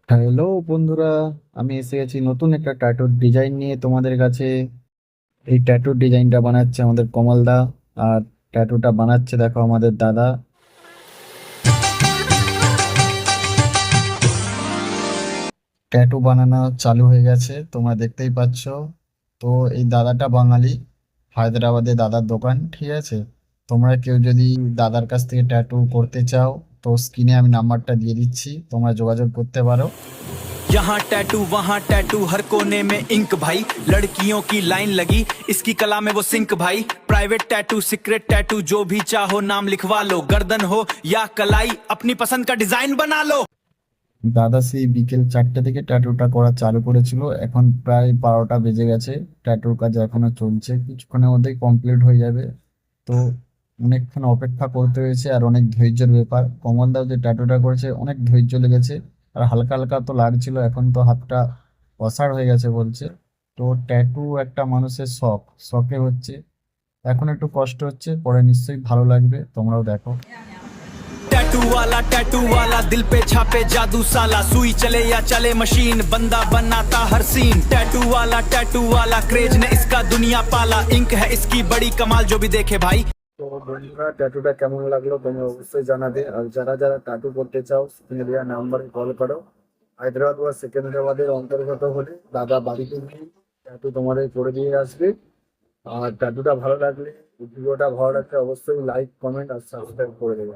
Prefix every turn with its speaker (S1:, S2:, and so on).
S1: Hello বন্ধুরা, আমি এসে গেছি নতুন একটা ট্যাটুর ডিজাইন নিয়ে তোমাদের কাছে। এই ট্যাটুর ডিজাইনটা বানাচ্ছে আমাদের কমল দা। আর ট্যাটুটা বানাচ্ছে দেখো আমাদের দাদা। ট্যাটু বানানো চালু হয়ে গেছে, তোমরা দেখতেই পাচ্ছ। তো এই দাদাটা বাঙালি, হায়দ্রাবাদে দাদার দোকান, ঠিক আছে। তোমরা কেউ যদি দাদার কাছ থেকে ট্যাটু করতে চাও, তো স্ক্রিনে আমি নাম্বারটা দিয়ে দিচ্ছি, তোমরা যোগাযোগ করতে পারো।
S2: यहाँ टैटू वहाँ टैटू हर कोने में इंक भाई। लड़कियों की लाइन लगी इसकी कला में वो सिंक भाई। प्राइवेट टैटू सीक्रेट टैटू जो भी चाहो नाम लिखवा लो। गर्दन हो या कलाई अपनी पसंद का डिजाइन बना लो।
S1: দাদা সেই বিকেল 4টে থেকে ট্যাটুটা করা চালু করেছিল, এখন প্রায় 12টা বেজে গেছে। ট্যাটুর কাজ এখনো চলছে, কিছুক্ষণের মধ্যেই কমপ্লিট হয়ে যাবে। তো অনেকক্ষণ অপেক্ষা করতে হয়েছে, আর অনেক ধৈর্যের ব্যাপার। কমলদাও যে ট্যাটুটা করেছে অনেক ধৈর্য লেগেছে। আর হালকা হালকা তো লাগছিল, এখন তো হাতটা অসাড় হয়ে গেছে বলছে। তো ট্যাটু একটা মানুষের শখ, শখে হচ্ছে। এখন একটু কষ্ট হচ্ছে, পরে নিশ্চয়ই ভালো লাগবে, তোমরাও দেখো।
S2: टैटू वाला दिल पे छापे जादू साला। सुई चले या चले मशीन बंदा बनाता हर सीन। टैटू वाला क्रेज ने इसका दुनिया पाला। इंक है इसकी बड़ी कमाल जो भी देखे भाई।
S1: তো বন্ধুরা, ট্যাটুটা কেমন লাগলো তোমরা অবশ্যই জানাবে। আর যারা যারা ট্যাটু করতে চাও, স্ক্রিনে দেওয়া নাম্বারে কল করো। হায়দ্রাবাদ বা সেকেন্দ্রাবাদের অন্তর্গত হলে দাদা বাড়িতে গিয়ে ট্যাটু তোমাদের করে দিয়ে আসবে। আর ট্যাটুটা ভালো লাগলে, ভিডিওটা ভালো লাগলে অবশ্যই লাইক, কমেন্ট আর সাবস্ক্রাইব করে দেবে।